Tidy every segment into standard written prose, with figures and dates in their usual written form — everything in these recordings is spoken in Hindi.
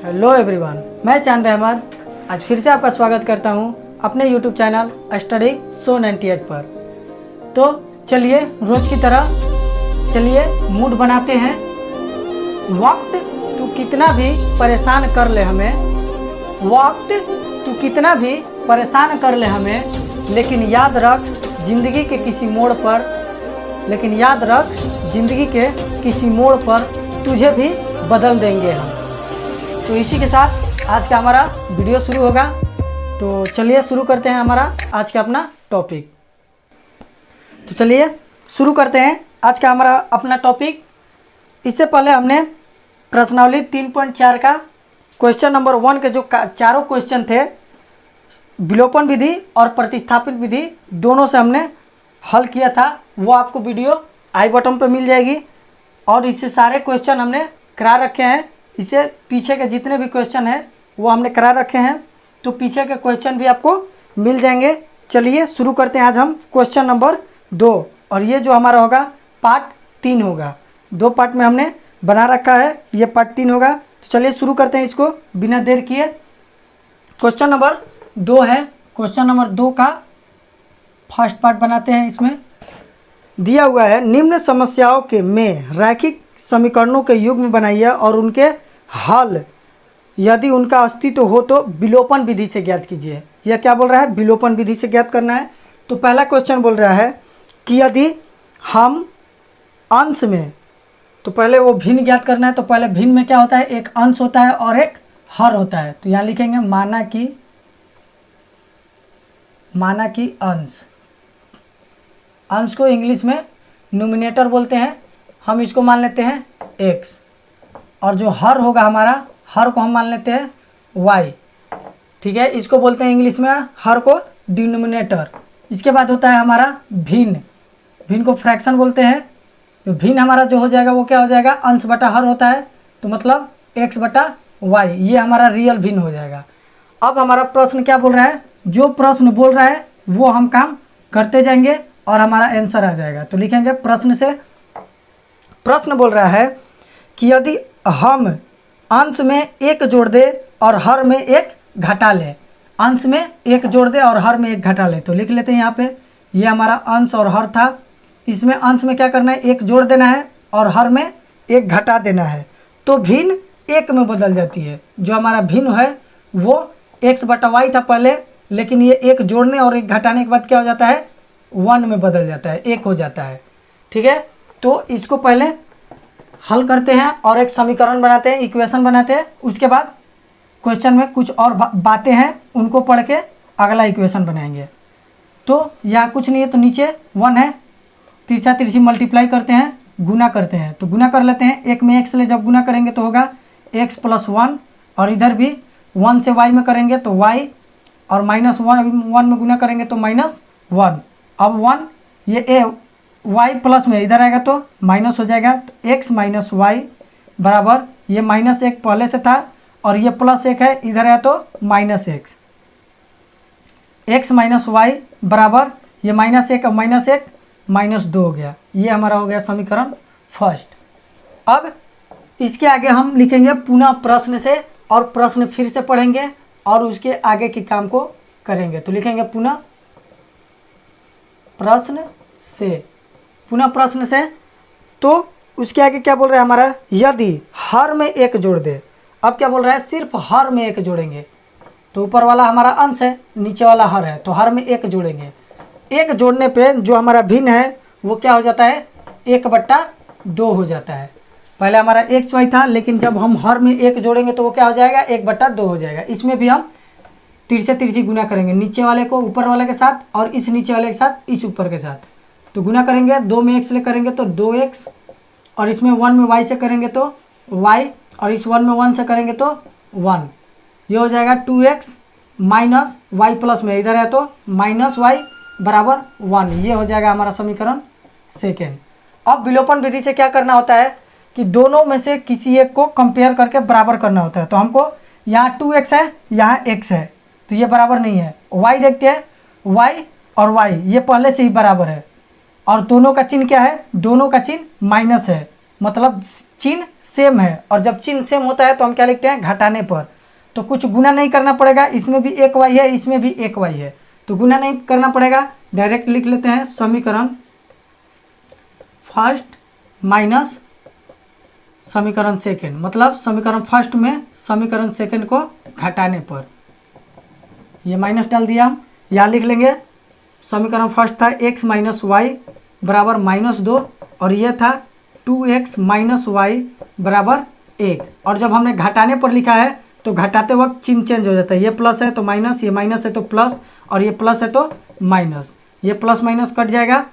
हेलो एवरीवन, मैं चांद अहमद आज फिर से आपका स्वागत करता हूं अपने यूट्यूब चैनल स्टडी सो 98 पर। तो चलिए रोज़ की तरह चलिए मूड बनाते हैं। वक्त तू कितना भी परेशान कर ले हमें, वक्त तू कितना भी परेशान कर ले हमें, लेकिन याद रख जिंदगी के किसी मोड़ पर, लेकिन याद रख जिंदगी के किसी मोड़ पर तुझे भी बदल देंगे हम। तो इसी के साथ आज का हमारा वीडियो शुरू होगा। तो चलिए शुरू करते हैं हमारा आज का अपना टॉपिक। तो चलिए शुरू करते हैं आज का हमारा अपना टॉपिक। इससे पहले हमने प्रश्नावली 3.4 का क्वेश्चन नंबर 1 के जो चारों क्वेश्चन थे, विलोपन विधि और प्रतिस्थापित विधि दोनों से हमने हल किया था। वो आपको वीडियो आई बटन पर मिल जाएगी और इससे सारे क्वेश्चन हमने करा रखे हैं। इससे पीछे के जितने भी क्वेश्चन हैं वो हमने करा रखे हैं, तो पीछे के क्वेश्चन भी आपको मिल जाएंगे। चलिए शुरू करते हैं आज हम क्वेश्चन नंबर 2, और ये जो हमारा होगा पार्ट 3 होगा। 2 पार्ट में हमने बना रखा है, ये पार्ट 3 होगा। तो चलिए शुरू करते हैं इसको बिना देर किए। क्वेश्चन नंबर 2 है। क्वेश्चन नंबर 2 का फर्स्ट पार्ट बनाते हैं। इसमें दिया हुआ है निम्न समस्याओं के में रैखिक समीकरणों के युग्म बनाइए और उनके हल यदि उनका अस्तित्व हो तो विलोपन विधि से ज्ञात कीजिए। यह क्या बोल रहा है? विलोपन विधि से ज्ञात करना है। तो पहला क्वेश्चन बोल रहा है कि यदि हम अंश में, तो पहले वो भिन्न ज्ञात करना है। तो पहले भिन्न में क्या होता है? एक अंश होता है और एक हर होता है। तो यहाँ लिखेंगे माना कि अंश। अंश को इंग्लिश में न्यूमिनेटर बोलते हैं। हम इसको मान लेते हैं x, और जो हर होगा हमारा, हर को हम मान लेते हैं y। ठीक है, इसको बोलते हैं इंग्लिश में हर को डिनोमिनेटर। इसके बाद होता है हमारा भिन्न। भिन्न को फ्रैक्शन बोलते हैं। तो भिन्न हमारा जो हो जाएगा वो क्या हो जाएगा? अंश बटा हर होता है, तो मतलब x बटा y। ये हमारा रियल भिन्न हो जाएगा। अब हमारा प्रश्न क्या बोल रहा है? जो प्रश्न बोल रहा है वो हम काम करते जाएंगे और हमारा आंसर आ जाएगा। तो लिखेंगे प्रश्न से। प्रश्न बोल रहा है कि यदि हम अंश में 1 जोड़ दे और हर में 1 घटा ले, अंश में 1 जोड़ दे और हर में 1 घटा ले, तो लिख लेते हैं यहाँ पे। ये हमारा अंश और हर था। इसमें अंश में क्या करना है? 1 जोड़ देना है और हर में 1 घटा देना है। तो भिन्न 1 में बदल जाती है। जो हमारा भिन्न है वो x बटा y था पहले, लेकिन ये 1 जोड़ने और 1 घटाने के बाद क्या हो जाता है? 1 में बदल जाता है, 1 हो जाता है। ठीक है, तो इसको पहले हल करते हैं और एक समीकरण बनाते हैं, इक्वेशन बनाते हैं। उसके बाद क्वेश्चन में कुछ और बातें हैं, उनको पढ़ के अगला इक्वेशन बनाएंगे। तो यहाँ कुछ नहीं है, तो नीचे 1 है, तिरछा तिरछी मल्टीप्लाई करते हैं, गुना करते हैं। तो गुना कर लेते हैं। 1 में x ले जब गुना करेंगे तो होगा x + 1, और इधर भी 1 से y में करेंगे तो y, और -1 में गुना करेंगे तो -1। अब 1 ये y प्लस में इधर आएगा तो माइनस हो जाएगा। तो x - y बराबर, ये -1 पहले से था और ये +1 है, इधर है तो -x। x - y बराबर, ये -1 और -1 -2 हो गया। ये हमारा हो गया समीकरण फर्स्ट। अब इसके आगे हम लिखेंगे पुनः प्रश्न से, और प्रश्न फिर से पढ़ेंगे और उसके आगे के काम को करेंगे। तो लिखेंगे पुनः प्रश्न से, पुनः प्रश्न से। तो उसके आगे क्या बोल रहा है हमारा? यदि हर में 1 जोड़ दे। अब क्या बोल रहा है? सिर्फ हर में 1 जोड़ेंगे। तो ऊपर वाला हमारा अंश है, नीचे वाला हर है, तो हर में 1 जोड़ेंगे। 1 जोड़ने पे जो हमारा भिन्न है वो क्या हो जाता है? 1 बटा 2 हो जाता है। पहले हमारा x y था, लेकिन जब हम हर में 1 जोड़ेंगे तो वो क्या हो जाएगा? 1 बटा 2 हो जाएगा। इसमें भी हम तिरछे तिरछी गुना करेंगे, नीचे वाले को ऊपर वाले के साथ और इस नीचे वाले के साथ इस ऊपर के साथ। तो गुना करेंगे, 2 में x ले करेंगे तो 2x, और इसमें 1 में y से करेंगे तो y, और इस 1 में 1 से करेंगे तो 1। ये हो जाएगा 2x माइनस y प्लस में इधर है तो -y बराबर 1। ये हो जाएगा हमारा समीकरण सेकेंड। अब विलोपन विधि से क्या करना होता है कि दोनों में से किसी एक को कंपेयर करके बराबर करना होता है। तो हमको यहाँ 2x है, यहाँ x है, तो ये बराबर नहीं है। y देखते हैं, y और y ये पहले से ही बराबर है, और दोनों का चिन्ह क्या है? दोनों का चिन्ह माइनस है, मतलब चिन्ह सेम है, और जब चिन्ह सेम होता है तो हम क्या लिखते हैं, घटाने पर। तो कुछ गुना नहीं करना पड़ेगा, इसमें भी एक वाई है, इसमें भी एक वाई है, तो गुना नहीं करना पड़ेगा, डायरेक्ट लिख लेते हैं समीकरण फर्स्ट माइनस समीकरण सेकंड, मतलब समीकरण फर्स्ट में समीकरण सेकंड को घटाने पर। ये माइनस डाल दिया हम, यहाँ लिख लेंगे समीकरण फर्स्ट था x माइनस वाई बराबर -2, और ये था 2x माइनस वाई बराबर 1। और जब हमने घटाने पर लिखा है तो घटाते वक्त चिन्ह चेंज हो जाता है, ये प्लस है तो माइनस, ये माइनस है तो प्लस, और ये प्लस है तो माइनस, ये प्लस माइनस कट जाएगा।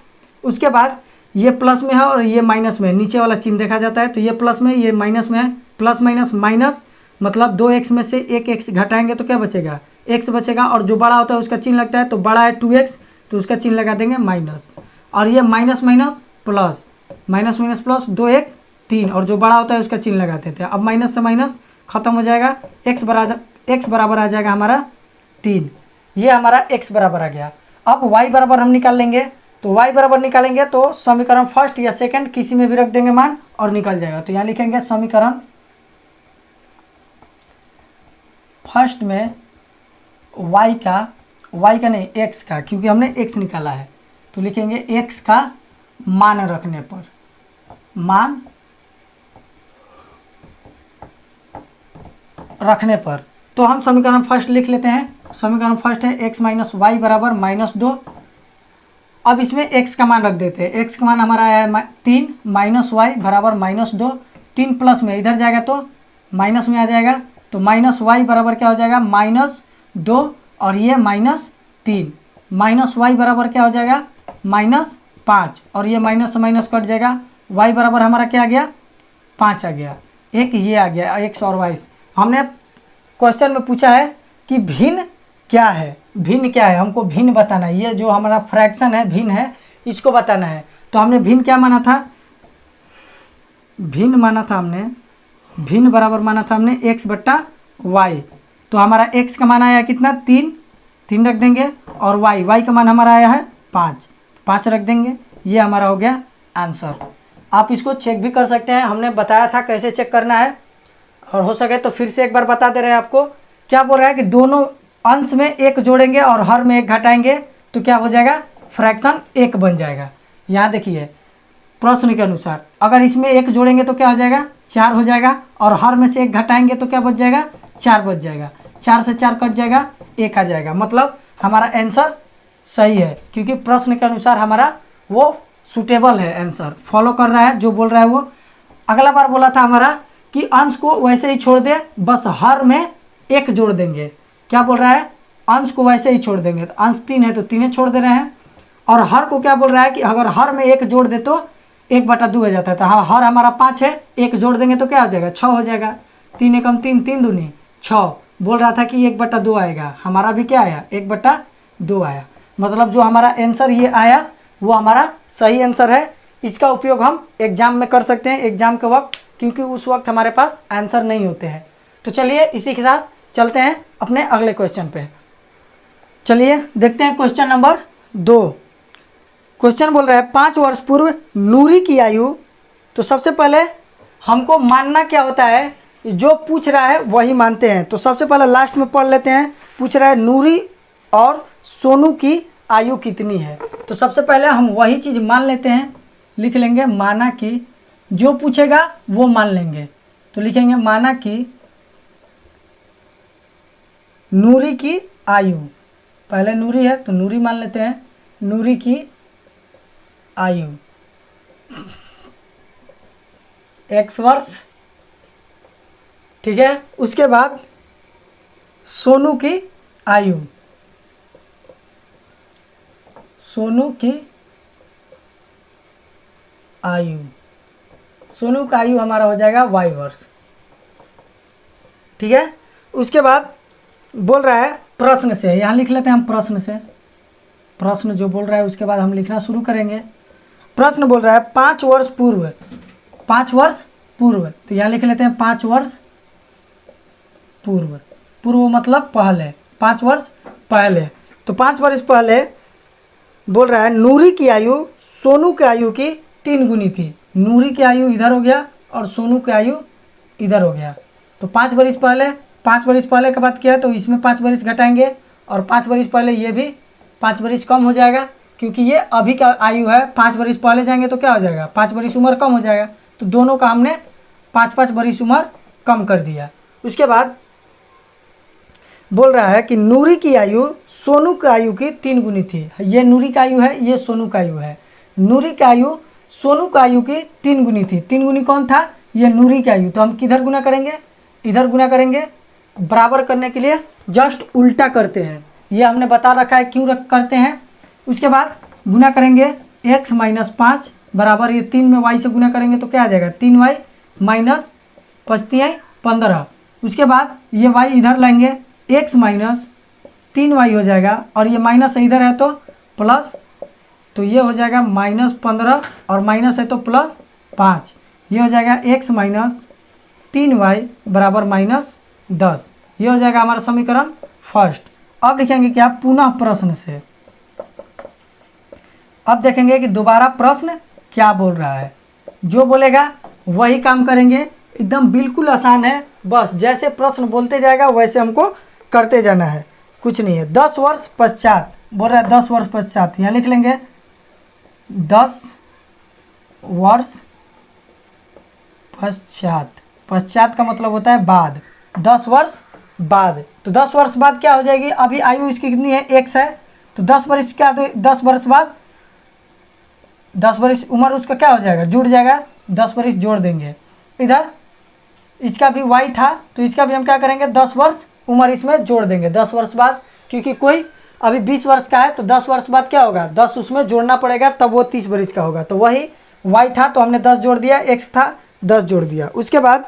उसके बाद ये प्लस में है और ये माइनस में है, नीचे वाला चिन्ह देखा जाता है, तो ये प्लस में ये माइनस में है, प्लस माइनस माइनस, मतलब 2x में से एक x घटाएंगे तो क्या बचेगा, x बचेगा, और जो बड़ा होता है उसका चिन्ह लगता है, तो बड़ा है 2x तो उसका चिन्ह लगा देंगे माइनस, और ये minus minus plus, minus minus plus, 2 1 3, और जो बड़ा होता है उसका चिन्ह लगाते थे। अब माइनस से माइनस खत्म हो जाएगा, x बराबर आ जाएगा हमारा 3, ये हमारा x बराबर आ गया। अब y बराबर हम निकाल लेंगे, तो y बराबर निकालेंगे तो समीकरण फर्स्ट या सेकंड किसी में भी रख देंगे मान और निकल जाएगा। तो यहाँ लिखेंगे समीकरण फर्स्ट में y का नहीं x का, क्योंकि हमने x निकाला है, तो लिखेंगे x का मान रखने पर, मान रखने पर। तो हम समीकरण फर्स्ट लिख लेते हैं, समीकरण फर्स्ट है x माइनस वाई बराबर -2। अब इसमें x का मान रख देते हैं, x का मान हमारा आया है 3 माइनस वाई बराबर -2, 3 प्लस में इधर जाएगा तो माइनस में आ जाएगा, तो माइनस वाई बराबर क्या हो जाएगा -2, और ये -3, माइनस वाई बराबर क्या हो जाएगा -5, और ये माइनस से माइनस कट जाएगा, y बराबर हमारा क्या आ गया 5 आ गया, एक ये आ गया x और y। हमने क्वेश्चन में पूछा है कि भिन्न क्या है, भिन्न क्या है, हमको भिन्न बताना है, ये जो हमारा फ्रैक्शन है भिन्न है इसको बताना है। तो हमने भिन्न क्या माना था, भिन्न माना था हमने, भिन्न बराबर माना था हमने x बट्टा वाई। तो हमारा x का मान आया कितना 3 रख देंगे, और y का मान हमारा आया है 5 रख देंगे, ये हमारा हो गया आंसर। आप इसको चेक भी कर सकते हैं, हमने बताया था कैसे चेक करना है, और हो सके तो फिर से एक बार बता दे रहे हैं आपको। क्या बोल रहा है कि दोनों अंश में एक जोड़ेंगे और हर में एक घटाएंगे तो क्या हो जाएगा, फ्रैक्शन 1 बन जाएगा। यहाँ देखिए प्रश्न के अनुसार अगर इसमें 1 जोड़ेंगे तो क्या हो जाएगा 4 हो जाएगा, और हर में से 1 घटाएंगे तो क्या बच जाएगा 4 बच जाएगा, 4 से 4 कट जाएगा 1 आ जाएगा। मतलब हमारा आंसर सही है, क्योंकि प्रश्न के अनुसार हमारा वो सूटेबल है, आंसर फॉलो कर रहा है जो बोल रहा है वो। अगला बार बोला था हमारा कि अंश को वैसे ही छोड़ दे, बस हर में 1 जोड़ देंगे। क्या बोल रहा है, अंश को वैसे ही छोड़ देंगे, तो अंश 3 है तो 3 छोड़ दे रहे हैं, और हर को क्या बोल रहा है कि अगर हर में 1 जोड़ दे तो 1/2 हो जाता है। तो हाँ, हर हमारा 5 है, 1 जोड़ देंगे तो क्या हो जाएगा 6 हो जाएगा, 3 एकम 3, 3 दूनी 6। बोल रहा था कि 1/2 आएगा, हमारा भी क्या आया 1/2 आया। मतलब जो हमारा आंसर ये आया वो हमारा सही आंसर है। इसका उपयोग हम एग्जाम में कर सकते हैं, एग्जाम के वक्त, क्योंकि उस वक्त हमारे पास आंसर नहीं होते हैं। तो चलिए इसी के साथ चलते हैं अपने अगले क्वेश्चन पे। चलिए देखते हैं क्वेश्चन नंबर 2। क्वेश्चन बोल रहा है 5 वर्ष पूर्व नूरी की आयु। तो सबसे पहले हमको मानना क्या होता है, जो पूछ रहा है वही मानते हैं। तो सबसे पहले लास्ट में पढ़ लेते हैं, पूछ रहा है नूरी और सोनू की आयु कितनी है। तो सबसे पहले हम वही चीज़ मान लेते हैं, लिख लेंगे माना कि, जो पूछेगा वो मान लेंगे। तो लिखेंगे माना कि नूरी की आयु, पहले नूरी है तो नूरी मान लेते हैं, नूरी की आयु x वर्ष, ठीक है। उसके बाद सोनू की आयु, सोनू की आयु, सोनू का आयु हमारा हो जाएगा y वर्ष, ठीक है। उसके बाद बोल रहा है प्रश्न से, यहाँ लिख लेते हैं हम प्रश्न से, प्रश्न जो बोल रहा है उसके बाद हम लिखना शुरू करेंगे। प्रश्न बोल रहा है 5 वर्ष पूर्व, 5 वर्ष पूर्व, तो यहाँ लिख लेते हैं 5 वर्ष पूर्व, पूर्व मतलब पहले, 5 वर्ष पहले। तो 5 वर्ष पहले बोल रहा है नूरी की आयु सोनू की आयु की 3 गुनी थी। नूरी की आयु इधर हो गया और सोनू की आयु इधर हो गया। तो 5 बरिस पहले का बात किया है तो इसमें 5 बरिस घटाएंगे और 5 बरिस पहले ये भी 5 बरिस कम हो जाएगा, क्योंकि ये अभी का आयु है। 5 बरिस पहले जाएंगे तो क्या हो जाएगा, 5 बरिस उम्र कम हो जाएगा। तो दोनों का हमने 5-5 बरिस उम्र कम कर दिया। उसके बाद बोल रहा है कि नूरी की आयु सोनू की आयु की 3 गुनी थी। ये नूरी का आयु है, ये सोनू का आयु है। नूरी की आयु सोनू की आयु की 3 गुनी थी। 3 गुनी कौन था, ये नूरी की आयु। तो हम किधर गुना करेंगे, इधर गुना करेंगे। बराबर करने के लिए जस्ट उल्टा करते हैं, ये हमने बता रखा है क्यों करते हैं। उसके बाद गुना करेंगे x - 5 बराबर, ये 3 में y से गुना करेंगे तो क्या आ जाएगा, 3y माइनस 15। उसके बाद ये y इधर लाएंगे, x माइनस 3y हो जाएगा और ये माइनस इधर है तो प्लस, तो ये हो जाएगा -15 और माइनस है तो +5। ये हो जाएगा x माइनस 3y बराबर -10। ये हो जाएगा हमारा समीकरण फर्स्ट। अब लिखेंगे क्या, पुनः प्रश्न से। अब देखेंगे कि दोबारा प्रश्न क्या बोल रहा है। जो बोलेगा वही काम करेंगे, एकदम बिल्कुल आसान है। बस जैसे प्रश्न बोलते जाएगा वैसे हमको करते जाना है, कुछ नहीं है। 10 वर्ष पश्चात बोल रहा है, 10 वर्ष पश्चात यहाँ लिख लेंगे 10 वर्ष पश्चात। पश्चात का मतलब होता है बाद, 10 वर्ष बाद। तो 10 वर्ष बाद क्या हो जाएगी, अभी आयु इसकी कितनी है, x है। तो 10 वर्ष क्या, तो 10 वर्ष बाद 10 वर्ष उम्र उसका क्या हो जाएगा, जुड़ जाएगा। 10 वर्ष जोड़ देंगे। इधर इसका भी y था तो इसका भी हम क्या करेंगे, 10 वर्ष उम्र इसमें जोड़ देंगे 10 वर्ष बाद। क्योंकि कोई अभी 20 वर्ष का है तो 10 वर्ष बाद क्या होगा, 10 उसमें जोड़ना पड़ेगा, तब वो 30 वर्ष का होगा। तो वही y था तो हमने 10 जोड़ दिया, x था 10 जोड़ दिया। उसके बाद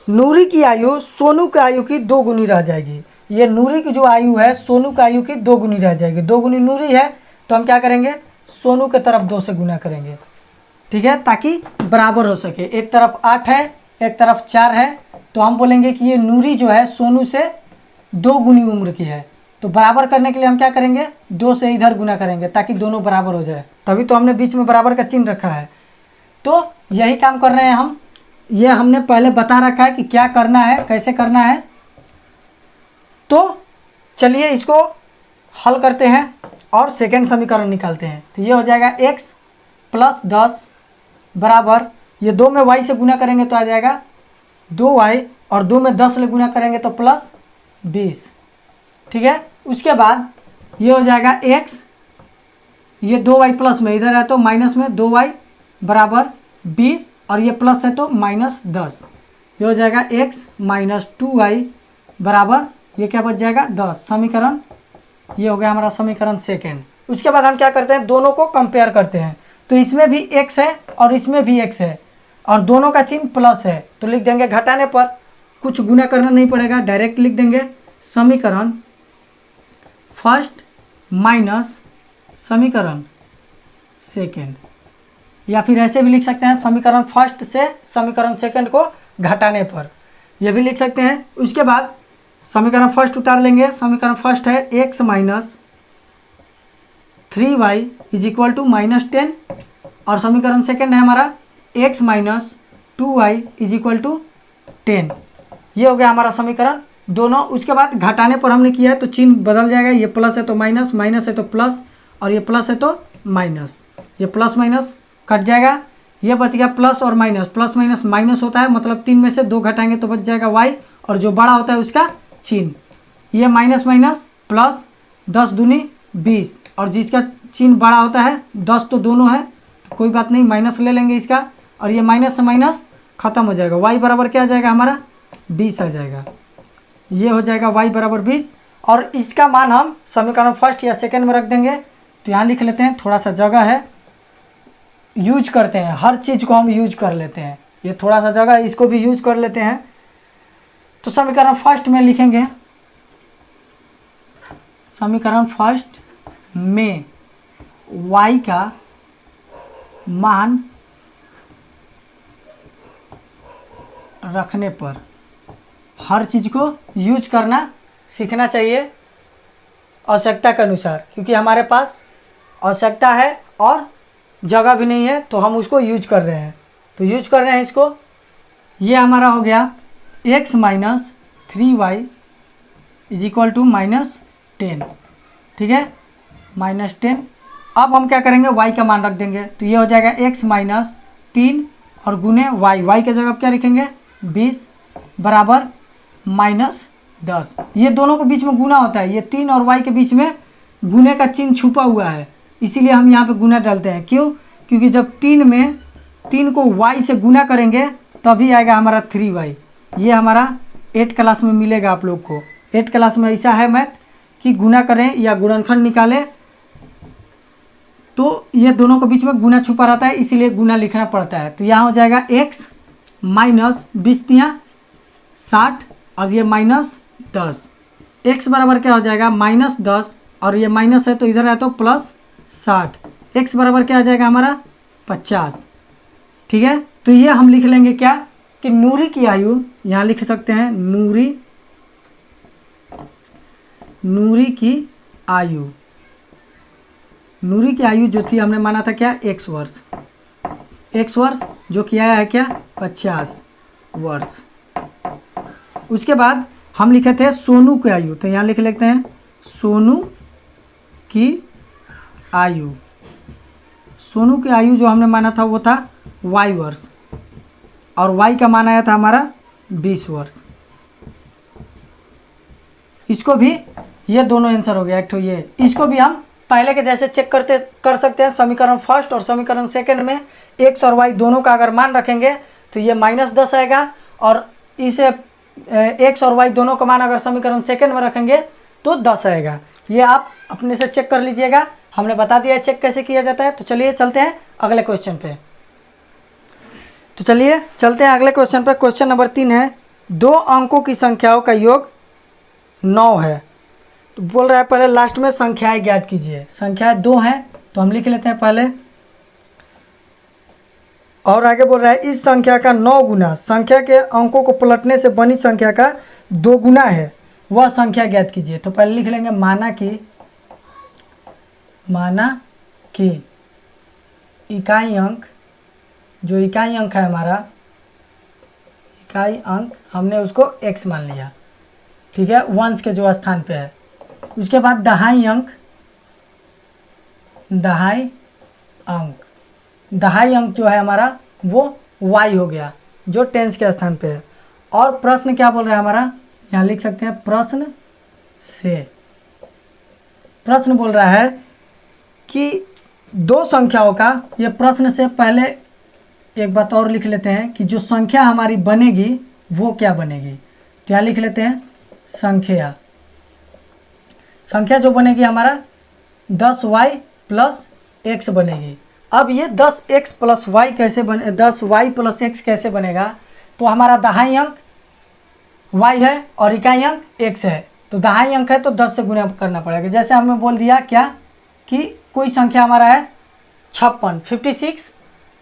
नूरी की आयु सोनू की आयु की 2 गुनी रह जाएगी। ये नूरी की जो आयु है सोनू की आयु की 2 गुनी रह जाएगी। 2 गुनी नूरी है तो हम क्या करेंगे, सोनू के तरफ 2 से गुना करेंगे, ठीक है, ताकि बराबर हो सके। एक तरफ 8 है, एक तरफ 4 है, तो हम बोलेंगे कि ये नूरी जो है सोनू से 2 गुनी उम्र की है। तो बराबर करने के लिए हम क्या करेंगे, 2 से इधर गुना करेंगे ताकि दोनों बराबर हो जाए। तभी तो हमने बीच में बराबर का चिन्ह रखा है। तो यही काम कर रहे हैं हम। ये हमने पहले बता रखा है कि क्या करना है, कैसे करना है। तो चलिए इसको हल करते हैं और सेकेंड समीकरण निकालते हैं। तो ये हो जाएगा x + 10 बराबर, ये 2 में y से गुना करेंगे तो आ जाएगा 2y और 2 में 10 से गुना करेंगे तो +20, ठीक है। उसके बाद ये हो जाएगा x, ये 2y प्लस में इधर है तो माइनस में 2y बराबर 20 और ये प्लस है तो -10। ये हो जाएगा x - 2y बराबर, ये क्या बच जाएगा 10। समीकरण ये हो गया हमारा समीकरण सेकेंड। उसके बाद हम क्या करते हैं, दोनों को कंपेयर करते हैं। तो इसमें भी x है और इसमें भी x है और दोनों का चिन्ह प्लस है, तो लिख देंगे घटाने पर कुछ गुना करना नहीं पड़ेगा, डायरेक्ट लिख देंगे समीकरण फर्स्ट माइनस समीकरण सेकेंड, या फिर ऐसे भी लिख सकते हैं समीकरण फर्स्ट से समीकरण सेकेंड को घटाने पर, यह भी लिख सकते हैं। उसके बाद समीकरण फर्स्ट उतार लेंगे। समीकरण फर्स्ट है x - 3y = -10 और समीकरण सेकेंड है हमारा x - 2y = 10। ये हो गया हमारा समीकरण दोनों। उसके बाद घटाने पर हमने किया है तो चिन्ह बदल जाएगा, ये प्लस है तो माइनस, माइनस है तो प्लस और ये प्लस है तो माइनस, ये प्लस माइनस कट जाएगा, ये बच गया प्लस और माइनस। प्लस माइनस माइनस होता है, मतलब 3 में से 2 घटाएंगे तो बच जाएगा y और जो बड़ा होता है उसका चिन्ह। ये माइनस माइनस प्लस, 10 दूनी 20 और जिसका चिन्ह बड़ा होता है 10 तो दोनों है तो कोई बात नहीं, माइनस ले लेंगे इसका और ये माइनस से माइनस खत्म हो जाएगा। y बराबर क्या आ जाएगा हमारा 20 आ जाएगा। ये हो जाएगा y बराबर 20 और इसका मान हम समीकरण फर्स्ट या सेकेंड में रख देंगे। तो यहाँ लिख लेते हैं, थोड़ा सा जगह है, यूज करते हैं, हर चीज़ को हम यूज कर लेते हैं। ये थोड़ा सा जगह है, इसको भी यूज कर लेते हैं। तो समीकरण फर्स्ट में लिखेंगे, समीकरण फर्स्ट में y का मान रखने पर, हर चीज़ को यूज करना सीखना चाहिए आवश्यकता के अनुसार, क्योंकि हमारे पास आवश्यकता है और जगह भी नहीं है, तो हम उसको यूज कर रहे हैं। तो यूज कर रहे हैं इसको। ये हमारा हो गया x minus 3y is equal to -10, ठीक है, -10। अब हम क्या करेंगे, y का मान रख देंगे, तो ये हो जाएगा x माइनस 3 और गुने y के जगह क्या लिखेंगे 20 बराबर -10। ये दोनों के बीच में गुना होता है, ये 3 और y के बीच में गुने का चिन्ह छुपा हुआ है, इसीलिए हम यहाँ पे गुना डालते हैं। क्यों? क्योंकि जब 3 को y से गुना करेंगे तभी आएगा हमारा 3y। ये हमारा 8 क्लास में मिलेगा आप लोग को। 8 क्लास में ऐसा है मैथ कि गुना करें या गुणनखंड निकालें तो ये दोनों के बीच में गुना छुपा रहता है, इसीलिए गुना लिखना पड़ता है। तो यहाँ हो जाएगा x माइनस 20×60 और ये -10। x बराबर क्या हो जाएगा -10 और ये माइनस है तो इधर है तो +60। x बराबर क्या आ जाएगा हमारा 50, ठीक है। तो ये हम लिख लेंगे क्या कि नूरी की आयु, यहाँ लिख सकते हैं नूरी की आयु। नूरी की आयु जो थी हमने माना था क्या x वर्ष, जो कि आया है क्या 50 वर्ष। उसके बाद हम लिखे थे सोनू की आयु, तो यहाँ लिख लेते हैं सोनू की आयु। सोनू की आयु जो हमने माना था वो था y वर्ष और y का मान आया था हमारा 20 वर्ष। इसको भी, ये दोनों आंसर हो गया एक तो ये। इसको भी हम पहले के जैसे चेक कर सकते हैं। समीकरण फर्स्ट और समीकरण सेकंड में x और y दोनों का अगर मान रखेंगे तो ये -10 आएगा, और इसे x और y दोनों का मान अगर समीकरण सेकंड में रखेंगे तो 10 आएगा। ये आप अपने से चेक कर लीजिएगा, हमने बता दिया है चेक कैसे किया जाता है। तो चलिए चलते हैं अगले क्वेश्चन पे। तो चलिए चलते हैं अगले क्वेश्चन पे। क्वेश्चन नंबर 3 है, 2 अंकों की संख्याओं का योग 9 है। तो बोल रहा है पहले लास्ट में संख्याएं ज्ञात कीजिए। संख्याएं 2 हैं तो हम लिख लेते हैं पहले, और आगे बोल रहा है इस संख्या का 9 गुना संख्या के अंकों को पलटने से बनी संख्या का 2 गुना है, वह संख्या ज्ञात कीजिए। तो पहले लिख लेंगे माना कि इकाई अंक, जो इकाई अंक है हमारा, इकाई अंक हमने उसको x मान लिया, ठीक है, वंश के जो स्थान पे है। उसके बाद दहाई अंक जो है हमारा वो y हो गया, जो टेंस के स्थान पे है। और प्रश्न क्या बोल रहा है हमारा, यहाँ लिख सकते हैं प्रश्न बोल रहा है कि 2 संख्याओं का, ये प्रश्न से पहले एक बात और लिख लेते हैं कि जो संख्या हमारी बनेगी वो क्या बनेगी। तो यहाँ लिख लेते हैं संख्या जो बनेगी हमारा 10y + x बनेगी। अब ये 10x + y कैसे बने, 10y + x कैसे बनेगा। तो हमारा दहाई अंक y है और इकाई अंक x है, तो दहाई अंक है तो 10 से गुना करना पड़ेगा। जैसे हमने बोल दिया क्या कि कोई संख्या हमारा है 56,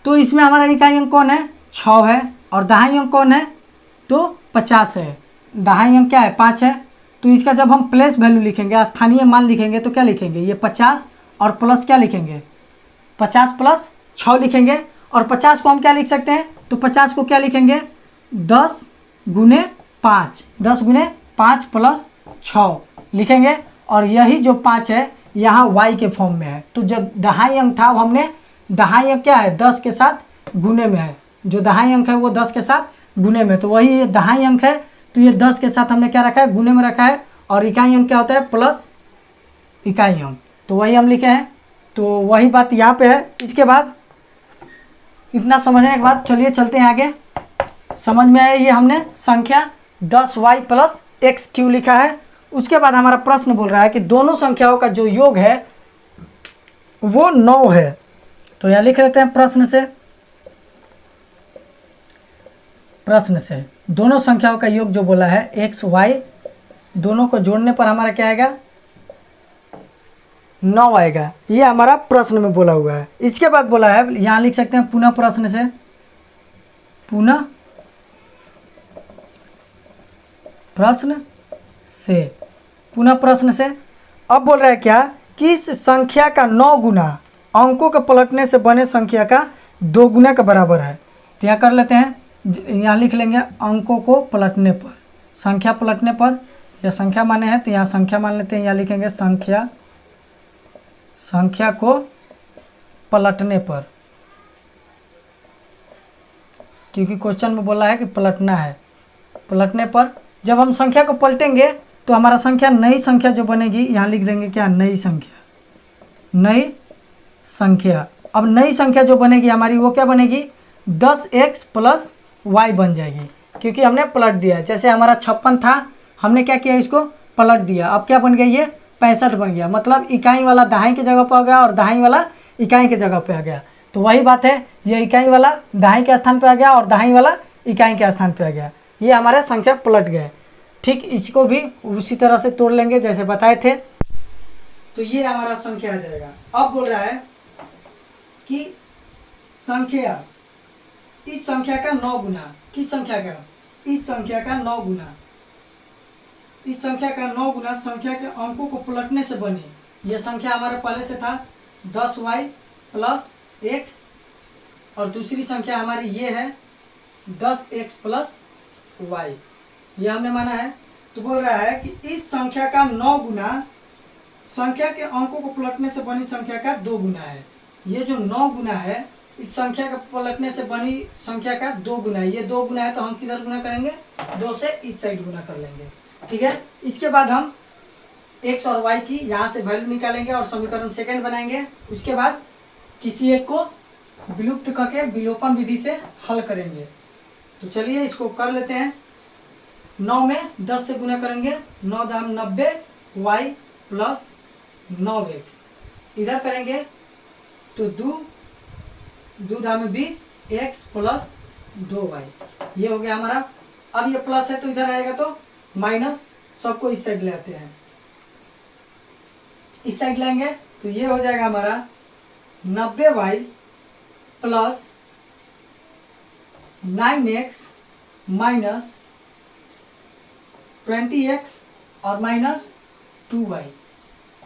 तो इसमें हमारा इकाई अंक कौन है 6 है, और दहाई अंक कौन है तो 50 है। दहाई अंक क्या है 5 है, तो इसका जब हम प्लेस वैल्यू लिखेंगे, स्थानीय मान लिखेंगे, तो क्या लिखेंगे ये 50 और प्लस क्या लिखेंगे 50 + 6 लिखेंगे। और 50 को हम क्या लिख सकते हैं, तो 50 को क्या लिखेंगे 10 × 5, 10 × 5 + 6 लिखेंगे। और यही जो 5 है यहाँ y के फॉर्म में है। तो जो दहाई अंक था वो हमने, दहाई अंक क्या है 10 के साथ गुने में है, जो दहाई अंक है वो 10 के साथ गुने में, तो वही ये दहाई अंक है, तो ये 10 के साथ हमने क्या रखा है गुने में रखा है। और इकाई अंक क्या होता है प्लस इकाई अंक, तो वही हम लिखे हैं। तो वही बात यहाँ पे है। इसके बाद इतना समझने के बाद चलिए चलते हैं आगे। समझ में आया ये हमने संख्या 10y + x क्यों लिखा है। उसके बाद हमारा प्रश्न बोल रहा है कि दोनों संख्याओं का जो योग है वो 9 है। तो यहाँ लिख लेते हैं प्रश्न से दोनों संख्याओं का योग जो बोला है x y, दोनों को जोड़ने पर हमारा क्या आएगा 9 आएगा। ये हमारा प्रश्न में बोला हुआ है। इसके बाद बोला है, यहाँ लिख सकते हैं पुनः प्रश्न से अब बोल रहा है क्या कि इस संख्या का 9 गुना अंकों के पलटने से बने संख्या का 2 गुना के बराबर है। तो यहाँ कर लेते हैं, यहाँ लिख लेंगे अंकों को पलटने पर, संख्या पलटने पर, या संख्या माने हैं तो यहाँ संख्या मान लेते हैं, यहाँ लिखेंगे संख्या को पलटने पर, क्योंकि क्वेश्चन में बोला है कि पलटना है। पलटने पर जब हम संख्या को पलटेंगे तो हमारा संख्या, नई संख्या जो बनेगी, यहाँ लिख देंगे क्या, नई संख्या। अब नई संख्या जो बनेगी हमारी वो क्या बनेगी, 10x प्लस y बन जाएगी, क्योंकि हमने पलट दिया। जैसे हमारा 56 था, हमने क्या किया, इसको पलट दिया। अब क्या बन गया, ये 65 बन गया। मतलब इकाई वाला दहाई की जगह पर आ गया और दहाई वाला इकाई की जगह पे आ गया। तो वही बात है, ये इकाई वाला दहाई के स्थान पे आ गया और दहाई वाला इकाई के स्थान पे आ गया। ये हमारे संख्या पलट गए। ठीक, इसको भी उसी तरह से तोड़ लेंगे जैसे बताए थे। तो ये हमारा संख्या आ जाएगा। अब बोल रहा है कि संख्या, इस संख्या का 9 गुना, किस संख्या का, इस संख्या का 9 गुना, इस संख्या का 9 गुना संख्या के अंकों को पलटने से बनी। यह संख्या हमारे पहले से था 10y प्लस x, और दूसरी संख्या हमारी ये है 10x प्लस y, ये हमने माना है। तो बोल रहा है कि इस संख्या का 9 गुना संख्या के अंकों को पलटने से बनी संख्या का 2 गुना है। ये जो 9 गुना है, इस संख्या का पलटने से बनी संख्या का 2 गुना है। ये 2 गुना है तो हम किधर गुना करेंगे, 2 से इस साइड गुना कर लेंगे। ठीक है, इसके बाद हम x और y की यहाँ से वैल्यू निकालेंगे और समीकरण सेकंड बनाएंगे। उसके बाद किसी एक को विलुप्त करके विलोपन विधि से हल करेंगे। तो चलिए इसको कर लेते हैं। 9 में 10 से गुना करेंगे, 9 दाम 90 y प्लस 9x, इधर करेंगे तो 2 दाम 20 x प्लस 2y, ये हो गया हमारा। अब ये प्लस है तो इधर आएगा तो माइनस, सबको इस साइड ले आते हैं, इस साइड लाएंगे तो ये हो जाएगा हमारा 90y plus 9x minus 20x और माइनस 2y।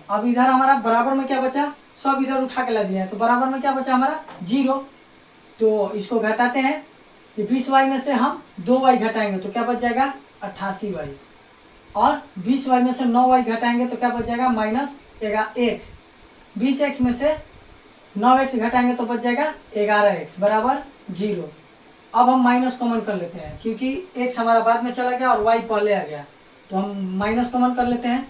अब इधर हमारा बराबर में क्या बचा, सब इधर उठा के ला दिया है, तो बराबर में क्या बचा हमारा 0। तो इसको घटाते हैं, ये 20y में से हम 2y घटाएंगे तो क्या बच जाएगा 88y, और 20y में से 9y घटाएंगे तो क्या बच जाएगा माइनस x। 20x में से 9x घटाएंगे तो बच जाएगा 11x बराबर 0। अब हम माइनस कॉमन कर लेते हैं, क्योंकि x हमारा बाद में चला गया और y पहले आ गया, तो हम माइनस कॉमन कर लेते हैं।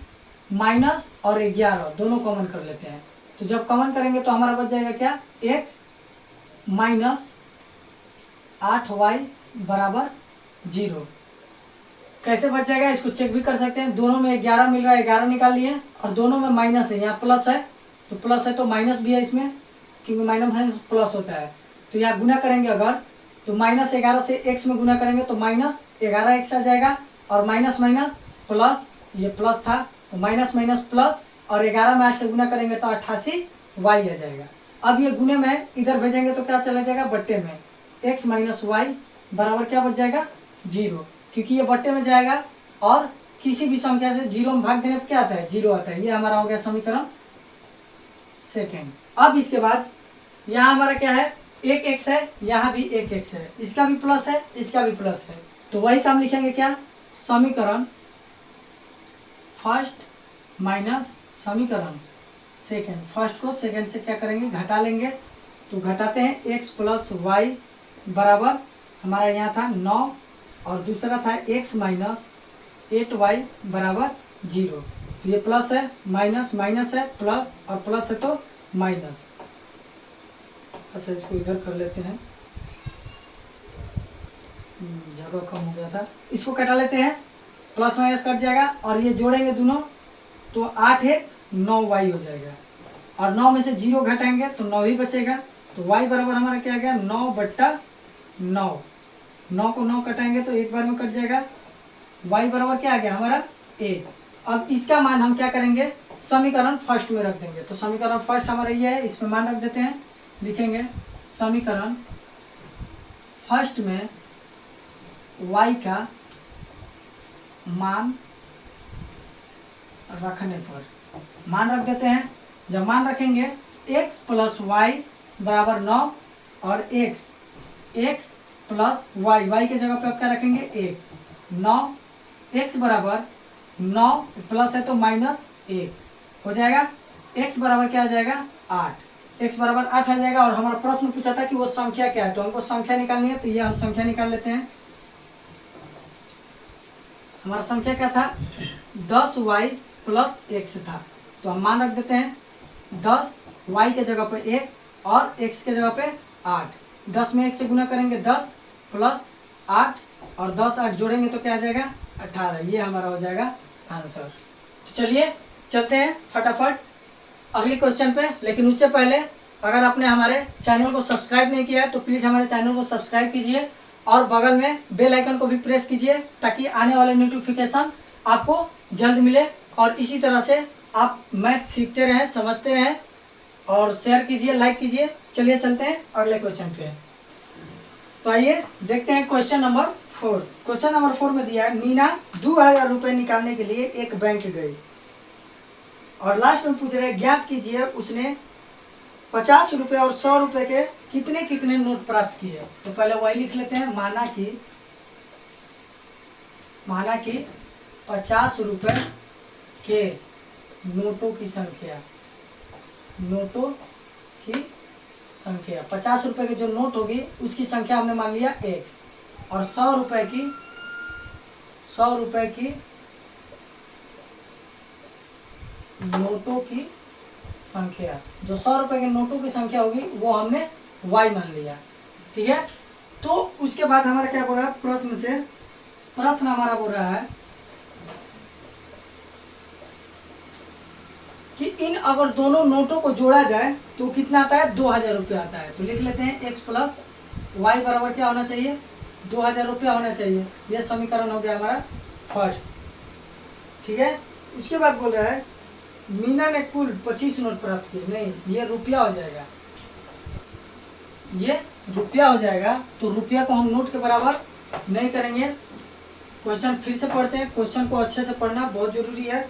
माइनस और 11 दोनों कॉमन कर लेते हैं, तो जब कॉमन करेंगे तो हमारा बच जाएगा क्या, x माइनस 8y बराबर 0। कैसे बच जाएगा इसको चेक भी कर सकते हैं। दोनों में 11 मिल रहा है, 11 निकाल लिए, और दोनों में माइनस है, यहाँ प्लस है तो प्लस है तो माइनस भी है इसमें, क्योंकि माइनस प्लस होता है। तो यहाँ गुना करेंगे अगर, तो माइनस 11 से x में गुना करेंगे तो माइनस 11x आ जाएगा, और माइनस माइनस प्लस, ये प्लस था तो माइनस माइनस प्लस, और 11 में 8 से गुना करेंगे तो 88y आ जाएगा। अब ये गुने में इधर भेजेंगे तो क्या चला जाएगा बट्टे में, x माइनस y बराबर क्या बच जाएगा 0, क्योंकि ये बट्टे में जाएगा और किसी भी संख्या से 0 में भाग देने पर क्या आता है 0 आता है। ये हमारा हो गया समीकरण सेकेंड। अब इसके बाद यहाँ हमारा क्या है, एक x है, यहाँ भी एक x है, इसका भी प्लस है, इसका भी प्लस है, तो वही काम लिखेंगे क्या, समीकरण फर्स्ट माइनस समीकरण सेकेंड। फर्स्ट को सेकेंड से क्या करेंगे घटा लेंगे, तो घटाते हैं x प्लस y बराबर हमारा यहाँ था 9, और दूसरा था x माइनस 8y बराबर 0। तो ये प्लस है, माइनस माइनस है, प्लस, और प्लस है तो माइनस। अच्छा इसको इधर कर लेते हैं, जगह कम हो गया था, इसको कटा लेते हैं, प्लस माइनस कट जाएगा, और ये जोड़ेंगे दोनों तो 8 है 9y हो जाएगा, और 9 में से 0 घटाएंगे तो 9 ही बचेगा। तो y बराबर हमारा क्या आ गया 9/9, 9 को 9 कटाएंगे तो एक बार में कट जाएगा, y बराबर क्या आ गया हमारा 1। अब इसका मान हम क्या करेंगे, समीकरण फर्स्ट में रख देंगे। तो समीकरण फर्स्ट हमारा ये है, इसमें मान रख देते हैं, लिखेंगे समीकरण फर्स्ट में y का मान रखने पर, मान रख देते हैं। जब मान रखेंगे x प्लस वाई बराबर 9 और x प्लस वाई के जगह पे आप क्या रखेंगे 1, 9 x बराबर 9 प्लस है तो -1 हो जाएगा। x बराबर क्या आ जाएगा 8, x बराबर 8 आ जाएगा। और हमारा प्रश्न पूछा था कि वो संख्या क्या है, तो हमको संख्या निकालनी है, तो ये हम संख्या निकाल लेते हैं। हमारा संख्या क्या था 10y प्लस x था, तो हम मान रख देते हैं 10y के जगह पे 1 और x के जगह पे 8। 10 में 1 से गुना करेंगे 10 प्लस 8 और 10 8 जोड़ेंगे तो क्या आ जाएगा 18। ये हमारा हो जाएगा आंसर। तो चलिए चलते हैं फटाफट अगले क्वेश्चन पे। लेकिन उससे पहले अगर आपने हमारे चैनल को सब्सक्राइब नहीं किया है तो प्लीज़ हमारे चैनल को सब्सक्राइब कीजिए और बगल में बेल आइकन को भी प्रेस कीजिए ताकि आने वाले नोटिफिकेशन आपको जल्द मिले। और इसी तरह से आप मैथ सीखते रहें, समझते रहें और शेयर कीजिए, लाइक कीजिए। चलिए चलते हैं अगले क्वेश्चन पे। तो आइए देखते हैं क्वेश्चन नंबर 4। क्वेश्चन नंबर 4 में दिया है मीना 2000 रुपये निकालने के लिए एक बैंक गई और लास्ट में पूछ रहे ज्ञात कीजिए उसने 50 रुपये और 100 रुपये के कितने कितने नोट प्राप्त किए। तो पहले वही लिख लेते हैं, माना कि 50 रुपये के नोटों की संख्या 50 रुपये की जो नोट होगी उसकी संख्या हमने मान लिया x और 100 रुपये की नोटों की संख्या, जो 100 रुपये के नोटों की संख्या होगी वो हमने y मान लिया। ठीक है, तो उसके बाद हमारा क्या बोल रहा है प्रश्न हमारा बोल रहा है कि इन अगर दोनों नोटों को जोड़ा जाए तो कितना आता है 2000 रुपये आता है। तो लिख लेते हैं x प्लस वाई बराबर क्या होना चाहिए 2000 रुपया होना चाहिए। यह समीकरण हो गया हमारा फर्स्ट। ठीक है, उसके बाद बोल रहा है मीना ने कुल 25 नोट प्राप्त किए। नहीं, ये रुपया हो जाएगा, तो रुपया को हम नोट के बराबर नहीं करेंगे। क्वेश्चन फिर से पढ़ते हैं, क्वेश्चन को अच्छे से पढ़ना बहुत जरूरी है।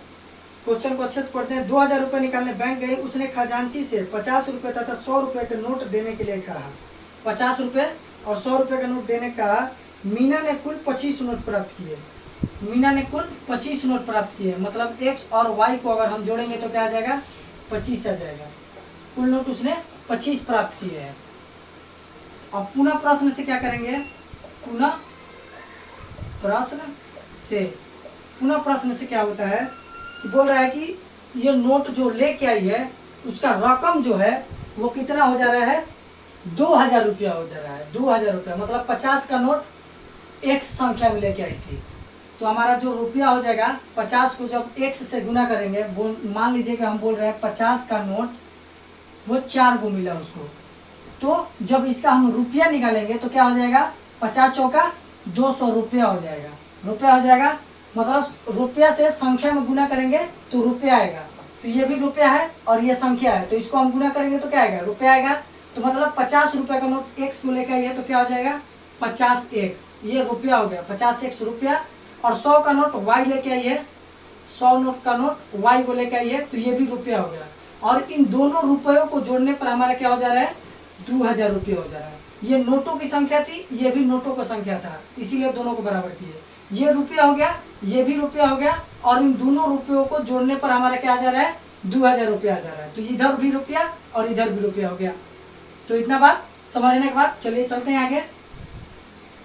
क्वेश्चन को अच्छे से पढ़ते हैं। 2000 रुपये निकालने बैंक गई, उसने खजांची से 50 रुपये तथा 100 रुपये के नोट देने के लिए कहा। 50 रुपये और 100 रुपये का नोट देने का मीना ने कुल 25 नोट प्राप्त किए। मतलब x और y को अगर हम जोड़ेंगे तो क्या आ जाएगा 25 आ जाएगा। कुल नोट उसने 25 प्राप्त किए हैं। अब पुनः प्रश्न से क्या करेंगे, पुनः प्रश्न से क्या होता है कि बोल रहा है कि ये नोट जो लेके आई है उसका रकम जो है वो कितना हो जा रहा है 2000 रुपया हो जा रहा है। 2000 रुपया मतलब 50 का नोट x संख्या में लेके आई थी। तो हमारा जो रुपया हो जाएगा 50 को जब x से गुना करेंगे, मान लीजिए कि हम बोल रहे हैं 50 का नोट वो 4 को मिला उसको, तो जब इसका हम रुपया निकालेंगे तो क्या हो जाएगा 50 चौका 200 रुपया हो जाएगा। मतलब रुपया से संख्या में गुना करेंगे तो रुपया आएगा। तो ये भी रुपया है और ये संख्या है, तो इसको हम गुना करेंगे तो क्या आएगा रुपया आएगा। तो मतलब 50 रुपये का नोट x को लेकर आई है तो क्या हो जाएगा 50x, ये रुपया हो गया 50x रुपया। और 100 का नोट y लेके आई है, 100 नोट का नोट y को लेके आई है तो ये भी रुपया हो गया। और इन दोनों रुपयों को जोड़ने पर हमारा क्या हो जा रहा है 2000 रुपये हो जा रहा है। ये नोटों की संख्या थी, ये भी नोटों का संख्या था, इसीलिए दोनों को बराबर किए। ये रुपया हो गया, ये भी रुपया हो गया और इन दोनों रुपयों को जोड़ने पर हमारा क्या आ जा रहा है 2000 रुपया आ जा रहा है। तो इधर भी रुपया और इधर भी रुपया हो गया। तो इतना बात समझने के बाद चलिए चलते हैं आगे।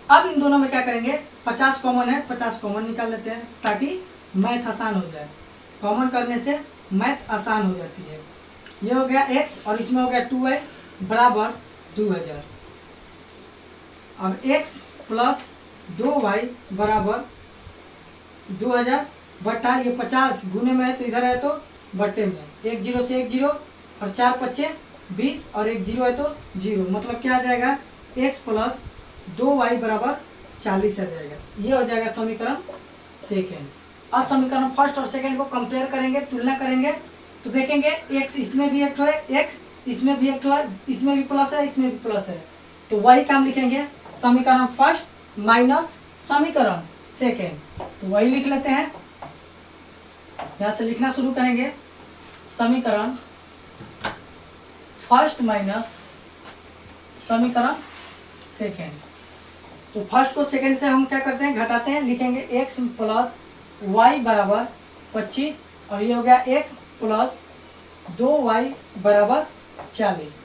अब इन दोनों में क्या करेंगे 50 कॉमन है, 50 कॉमन निकाल लेते हैं ताकि मैथ आसान हो जाए। कॉमन करने से मैथ आसान हो जाती है। ये हो गया x और इसमें हो गया 2y बराबर 2000। अब x प्लस 2y बराबर 2000 बटा ये 50 गुने में है तो इधर है तो बट्टे में, 1 0 से 1 0 और 4 5 20 और 1 0 है तो 0। मतलब क्या आ जाएगा x प्लस 2y बराबर 40 आ जाएगा। ये हो जाएगा समीकरण सेकेंड। अब समीकरण फर्स्ट और सेकेंड को कंपेयर करेंगे, तुलना करेंगे तो देखेंगे x इसमें भी एक ठो है, x इसमें भी एक ठो है, इसमें भी प्लस है, इसमें भी प्लस है। तो वही काम लिखेंगे समीकरण फर्स्ट माइनस समीकरण सेकेंड। तो वही लिख लेते हैं, यहाँ से लिखना शुरू करेंगे। समीकरण फर्स्ट माइनस समीकरण सेकेंड। तो फर्स्ट को सेकेंड से हम क्या करते हैं, घटाते हैं, लिखेंगे x प्लस वाई बराबर 25 और ये हो गया x प्लस 2y बराबर 40।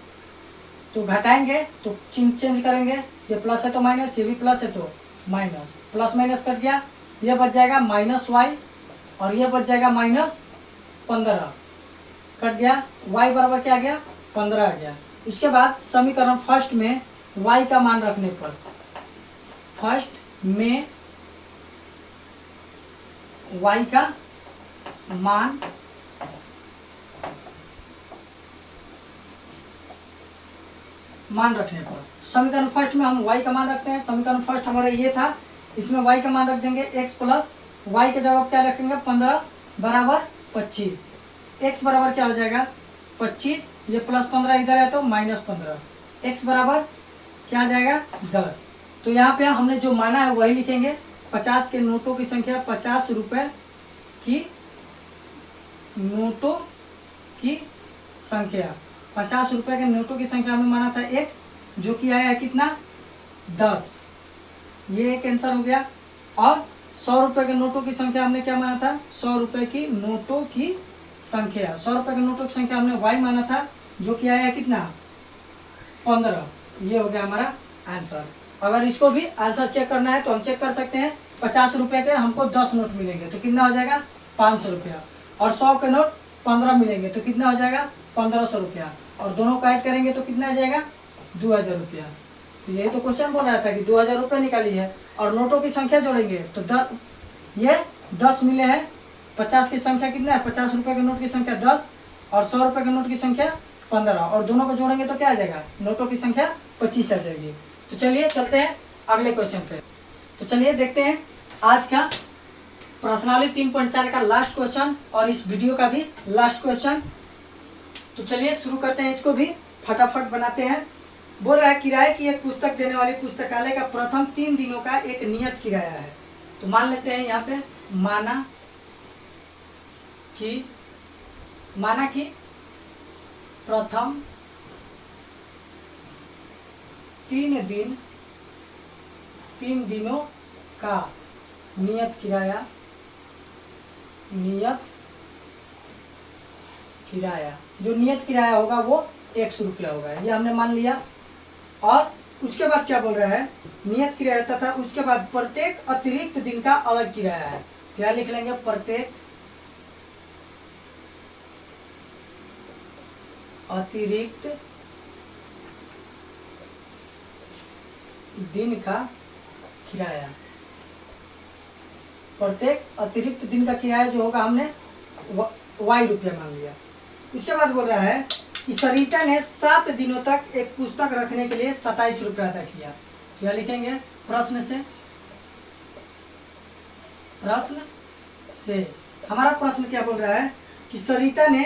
तो घटाएंगे तो चिन्ह चेंज करेंगे, ये प्लस है तो माइनस, ये भी प्लस है तो माइनस, प्लस माइनस कट गया, ये बच जाएगा माइनस वाई और ये बच जाएगा माइनस 15 कट गया, y बराबर क्या आ गया 15 आ गया। उसके बाद समीकरण फर्स्ट में y का मान रखने पर, फर्स्ट में y का मान रखने पर समीकरण फर्स्ट में हम y का मान रखते हैं। समीकरण फर्स्ट हमारा ये था, इसमें y का मान रख देंगे x प्लस y के जगह क्या रखेंगे 15 बराबर 25। x बराबर क्या हो जाएगा 25, ये प्लस 15 इधर है तो माइनस 15, x बराबर क्या आ जाएगा 10। तो यहाँ पे हमने जो माना है वही लिखेंगे। 50 के नोटों की संख्या, 50 रुपए की नोटों की संख्या, 50 रुपए के नोटों की संख्या हमने माना था x, जो कि आया है कितना 10, ये एक आंसर हो गया। और 100 रुपए के नोटों की संख्या हमने क्या माना था, 100 रुपए की नोटों की संख्या, 100 रुपए के नोटों की संख्या हमने y माना था, जो कि आया है कितना 15, ये हो गया हमारा आंसर। अगर इसको भी आंसर चेक करना है तो हम चेक कर सकते हैं। 50 रुपए के हमको 10 नोट मिलेंगे तो कितना हो जाएगा 500 रुपया, और 100 के नोट 15 मिलेंगे तो कितना हो जाएगा 1500 रुपया, और दोनों का ऐड करेंगे तो कितना आ जाएगा 2000 रुपया। तो यही तो क्वेश्चन बोल रहा था कि 2000 रुपये निकाली है, और नोटों की संख्या जोड़ेंगे तो ये 10 मिले हैं। 50 की संख्या कितना है, 50 रुपए के नोट की संख्या 10 और 100 रुपए के नोट की संख्या 15, और दोनों को जोड़ेंगे तो क्या आ जाएगा, नोटों की संख्या 25 आ जाएगी। तो चलिए चलते हैं अगले क्वेश्चन पे। तो चलिए देखते हैं आज का प्रश्नावली 3.4 का लास्ट क्वेश्चन और इस वीडियो का भी लास्ट क्वेश्चन। तो चलिए शुरू करते हैं, इसको भी फटाफट बनाते हैं। बोल रहा है किराए की एक पुस्तक देने वाली पुस्तकालय का प्रथम 3 दिनों का एक नियत किराया है। तो मान लेते हैं यहाँ पे माना कि प्रथम 3 दिनों का नियत किराया जो नियत किराया होगा वो 100 रुपया होगा, ये हमने मान लिया। और उसके बाद क्या बोल रहा है, नियत किराया तथा उसके बाद प्रत्येक अतिरिक्त दिन का अलग किराया है। क्या लिख लेंगे, प्रत्येक अतिरिक्त दिन का किराया, प्रत्येक अतिरिक्त दिन का किराया जो होगा हमने y रुपया मान लिया। उसके बाद बोल रहा है कि सरिता ने 7 दिनों तक एक पुस्तक रखने के लिए 27 रुपया अदा किया। क्या लिखेंगे, प्रश्न से हमारा प्रश्न क्या बोल रहा है कि सरिता ने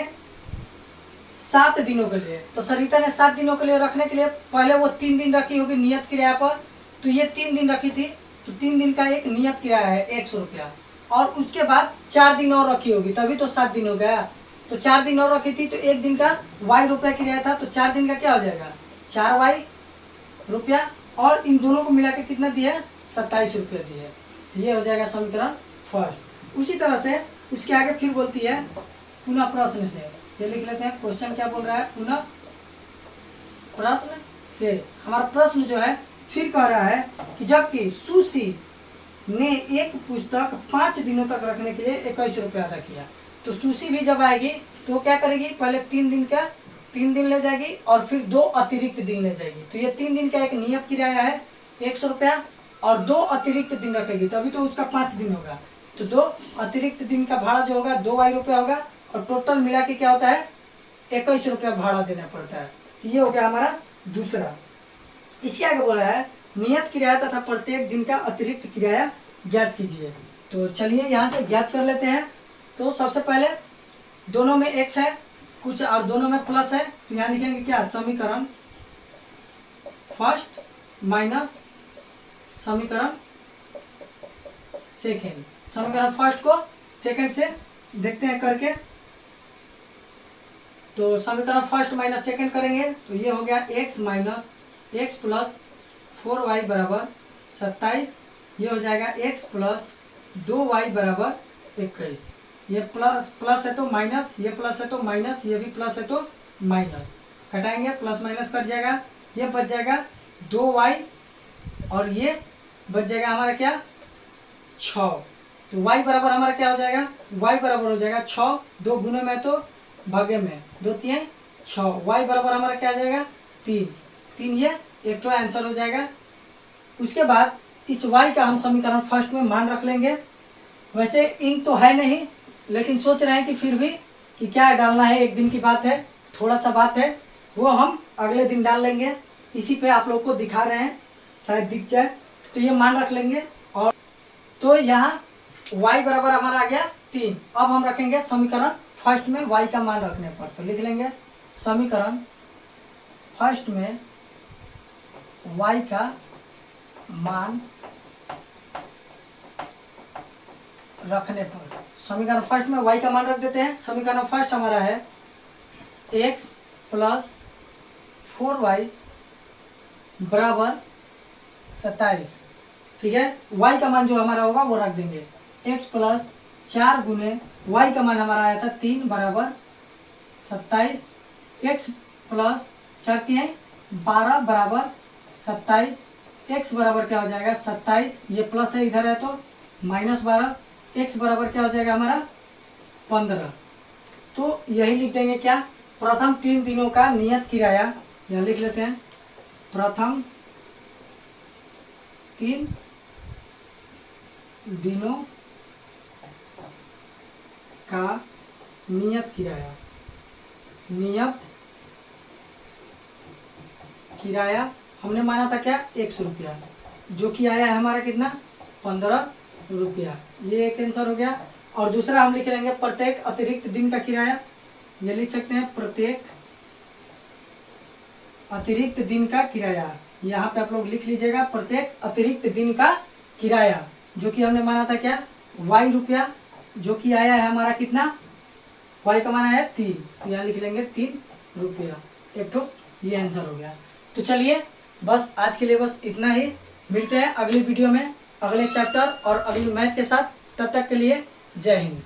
7 दिनों के लिए, तो सरिता ने 7 दिनों के लिए रखने के लिए पहले वो 3 दिन रखी होगी नियत किराया पर, तो ये 3 दिन रखी थी, तो 3 दिन का एक नियत किराया है 100 रुपया, और उसके बाद 4 दिन और रखी होगी तभी तो 7 दिन हो गया। तो 4 दिन और रखी थी तो 1 दिन का y रुपया किराया था, तो 4 दिन का क्या हो जाएगा 4y रुपया, और इन दोनों को मिला के कितना दिया 27 रुपया दिए। तो ये हो जाएगा समीकरण फर्स्ट। उसी तरह से उसके आगे फिर बोलती है पुनः प्रश्न से, ये लिख लेते हैं क्वेश्चन क्या बोल रहा है, पुनः प्रश्न से। हमारा प्रश्न जो है फिर कह रहा है कि जबकि सुशी ने एक पुस्तक 5 दिनों तक रखने के लिए 21 रुपया अदा किया, तो सुशी भी जब आएगी तो क्या करेगी, पहले 3 दिन ले जाएगी और फिर 2 अतिरिक्त दिन ले जाएगी। तो ये 3 दिन का एक नियत किराया है 100 रुपया, और 2 अतिरिक्त दिन रखेगी तभी तो उसका 5 दिन होगा। तो 2 अतिरिक्त दिन का भाड़ा जो होगा 2y रुपया होगा, और टोटल मिला के क्या होता है 21 रुपया भाड़ा देना पड़ता है। तो ये हो गया हमारा दूसरा। इसी आगे बोला है नियत किराया तथा प्रत्येक दिन का अतिरिक्त किराया ज्ञात कीजिए। तो चलिए यहाँ से ज्ञात कर लेते हैं। तो सबसे पहले दोनों में x है कुछ और दोनों में प्लस है, तो यहाँ लिखेंगे क्या, समीकरण फर्स्ट माइनस समीकरण सेकेंड। समीकरण फर्स्ट को सेकेंड से देखते हैं करके। तो समीकरण फर्स्ट माइनस सेकंड करेंगे तो ये हो गया x minus x plus 4y बराबर 27। ये हो जाएगा x प्लस 2y बराबर 21। ये प्लस प्लस है तो माइनस, ये प्लस है तो माइनस, ये भी प्लस है तो माइनस, घटाएंगे प्लस माइनस कट जाएगा, ये बच जाएगा 2y और ये बच जाएगा हमारा क्या 6। तो y बराबर हमारा क्या हो जाएगा, y बराबर हो जाएगा 6, 2 गुने में तो भागे में 2 3 6, y बराबर हमारा क्या आ जाएगा 3 ये एक तो आंसर हो जाएगा। उसके बाद इस y का हम समीकरण फर्स्ट में मान रख लेंगे। वैसे इंक तो है नहीं, लेकिन सोच रहे हैं कि फिर भी कि क्या डालना है, एक दिन की बात है, थोड़ा सा बात है, वो हम अगले दिन डाल लेंगे। इसी पे आप लोग को दिखा रहे हैं, शायद दिख जाए। तो ये मान रख लेंगे। और तो यहाँ y बराबर हमारा आ गया 3। अब हम रखेंगे समीकरण फर्स्ट में y का मान रखने पर, तो लिख लेंगे समीकरण फर्स्ट में y का मान रखने पर। समीकरण फर्स्ट में y का मान रख देते हैं। समीकरण फर्स्ट हमारा है x प्लस 4y बराबर 27। ठीक है, y का मान जो हमारा होगा वो रख देंगे। x प्लस 4 गुने y का मान हमारा आया था 3 बराबर 27। x प्लस 4 3 12 बराबर 27। x बराबर क्या हो जाएगा 27, ये प्लस है इधर है तो माइनस 12। x बराबर क्या हो जाएगा हमारा 15। तो यही लिख देंगे क्या, प्रथम 3 दिनों का नियत किराया, यहाँ लिख लेते हैं प्रथम 3 दिनों का नियत किराया। नियत किराया हमने माना था क्या 100 रुपया, जो कि आया है हमारा कितना 15 रुपया। ये एक आंसर हो गया। और दूसरा हम लिख लेंगे प्रत्येक अतिरिक्त दिन का किराया। ये लिख सकते हैं प्रत्येक अतिरिक्त दिन का किराया। यहाँ पे आप लोग लिख लीजिएगा प्रत्येक अतिरिक्त दिन का किराया, जो कि हमने माना था क्या y रुपया, जो कि आया है हमारा कितना, y का माना है 3, तो यहाँ लिख लेंगे 3 रुपया। एक तो ये आंसर हो गया। तो चलिए बस आज के लिए बस इतना ही। मिलते हैं अगली वीडियो में अगले चैप्टर और अगली मैथ के साथ। तब तक के लिए जय हिंद।